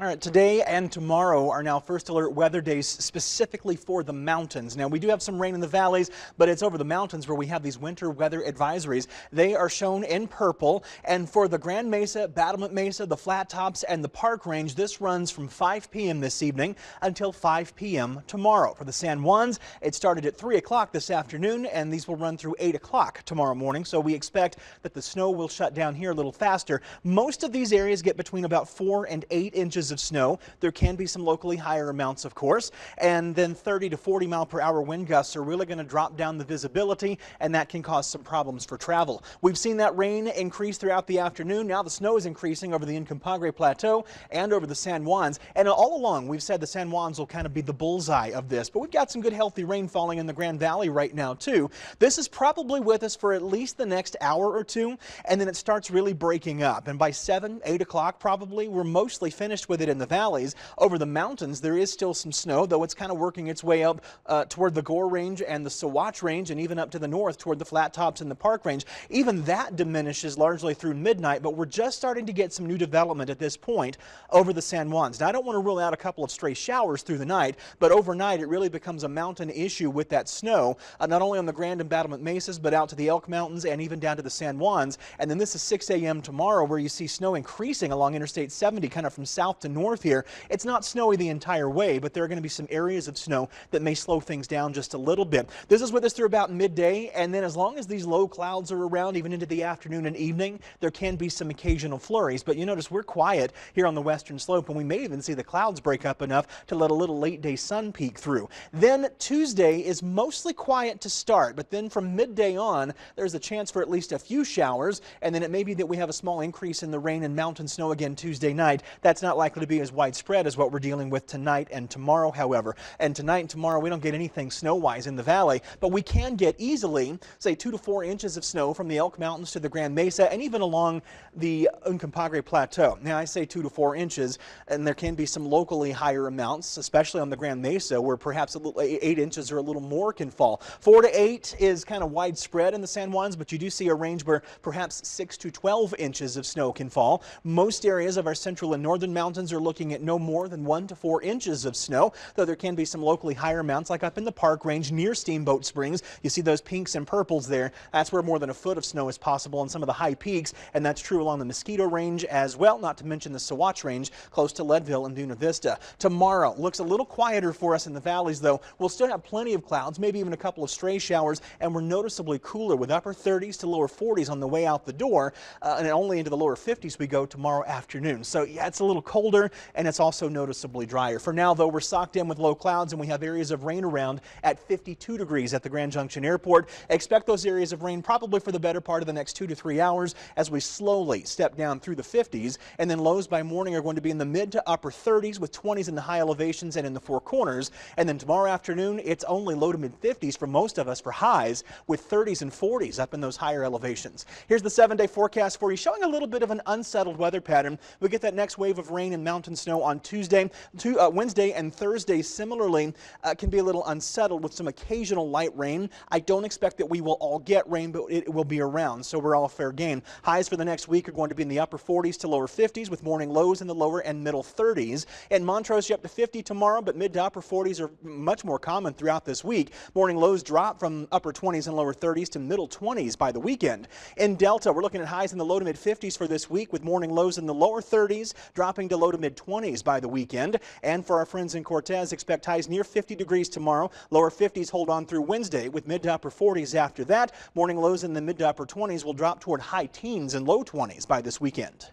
All right, today and tomorrow are now first alert weather days specifically for the mountains. Now, we do have some rain in the valleys, but it's over the mountains where we have these winter weather advisories. They are shown in purple, and for the Grand Mesa, Battlement Mesa, the Flat Tops, and the Park Range, this runs from 5 p.m. this evening until 5 p.m. tomorrow. For the San Juans, it started at 3 o'clock this afternoon, and these will run through 8 o'clock tomorrow morning, so we expect that the snow will shut down here a little faster. Most of these areas get between about 4 and 8 inches of snow. There can be some locally higher amounts, of course, and then 30 to 40 mile per hour wind gusts are really going to drop down the visibility, and that can cause some problems for travel. We've seen that rain increase throughout the afternoon. Now the snow is increasing over the Uncompahgre Plateau and over the San Juans, and all along we've said the San Juans will kind of be the bullseye of this, but we've got some good healthy rain falling in the Grand Valley right now too. This is probably with us for at least the next hour or two, and then it starts really breaking up, and by 7, 8 o'clock probably we're mostly finished with it in the valleys. Over the mountains, there is still some snow, though it's kind of working its way up toward the Gore Range and the Sawatch Range, and even up to the north toward the Flat Tops and the Park Range. Even that diminishes largely through midnight, but we're just starting to get some new development at this point over the San Juans. Now, I don't want to rule out a couple of stray showers through the night, but overnight it really becomes a mountain issue with that snow, not only on the Grand and Battlement Mesas, but out to the Elk Mountains and even down to the San Juans. And then this is 6 a.m. tomorrow, where you see snow increasing along Interstate 70, kind of from south to north here. It's not snowy the entire way, but there are going to be some areas of snow that may slow things down just a little bit. This is with us through about midday, and then as long as these low clouds are around, even into the afternoon and evening, there can be some occasional flurries. But you notice we're quiet here on the western slope, and we may even see the clouds break up enough to let a little late day sun peek through. Then Tuesday is mostly quiet to start, but then from midday on, there's a chance for at least a few showers, and then it may be that we have a small increase in the rain and mountain snow again Tuesday night. That's not likely to be as widespread as what we're dealing with tonight and tomorrow, however. And tonight and tomorrow we don't get anything snow-wise in the valley, but we can get easily, say, 2 to 4 inches of snow from the Elk Mountains to the Grand Mesa and even along the Uncompahgre Plateau. Now, I say 2 to 4 inches, and there can be some locally higher amounts, especially on the Grand Mesa, where perhaps a little 8 inches or a little more can fall. 4 to 8 is kind of widespread in the San Juans, but you do see a range where perhaps 6 to 12 inches of snow can fall. Most areas of our central and northern mountains are looking at no more than 1 to 4 inches of snow, though there can be some locally higher amounts, like up in the Park Range near Steamboat Springs. You see those pinks and purples there. That's where more than a foot of snow is possible on some of the high peaks, and that's true along the Mosquito Range as well, not to mention the Sawatch Range close to Leadville and Buena Vista. Tomorrow looks a little quieter for us in the valleys, though. We'll still have plenty of clouds, maybe even a couple of stray showers, and we're noticeably cooler with upper 30s to lower 40s on the way out the door, and only into the lower 50s we go tomorrow afternoon. So yeah, it's a little colder, and it's also noticeably drier. For now, though, we're socked in with low clouds, and we have areas of rain around at 52 degrees at the Grand Junction Airport. Expect those areas of rain probably for the better part of the next 2 to 3 hours as we slowly step down through the 50s, and then lows by morning are going to be in the mid to upper 30s with 20s in the high elevations and in the Four Corners. And then tomorrow afternoon, it's only low to mid 50s for most of us for highs, with 30s and 40s up in those higher elevations. Here's the 7-day forecast for you, showing a little bit of an unsettled weather pattern. We get that next wave of rain and mountain snow on Tuesday. Wednesday and Thursday similarly can be a little unsettled with some occasional light rain. I don't expect that we will all get rain, but it will be around, so we're all fair game. Highs for the next week are going to be in the upper 40s to lower 50s, with morning lows in the lower and middle 30s. In Montrose, you're up to 50 tomorrow, but mid to upper 40s are much more common throughout this week. Morning lows drop from upper 20s and lower 30s to middle 20s by the weekend. In Delta, we're looking at highs in the low to mid 50s for this week, with morning lows in the lower 30s, dropping to low to mid 20s by the weekend. And for our friends in Cortez, expect highs near 50 degrees tomorrow. Lower 50s hold on through Wednesday, with mid to upper 40s after that. Morning lows in the mid to upper 20s will drop toward high teens and low 20s by this weekend.